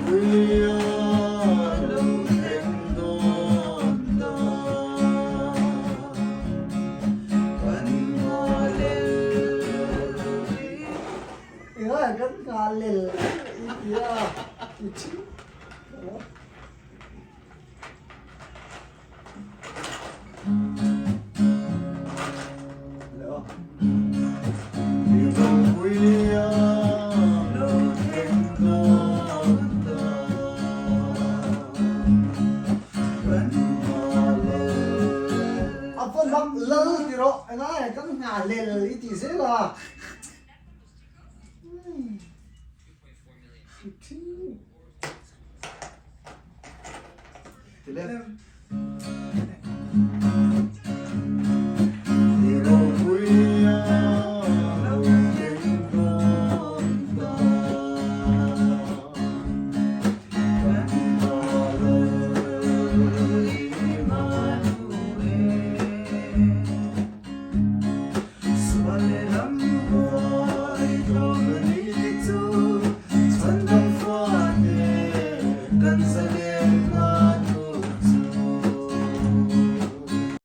Ya kan ngalil. Iya. Apa nak lel tiro? Enai kan ngalil itu sih lah. Tidak.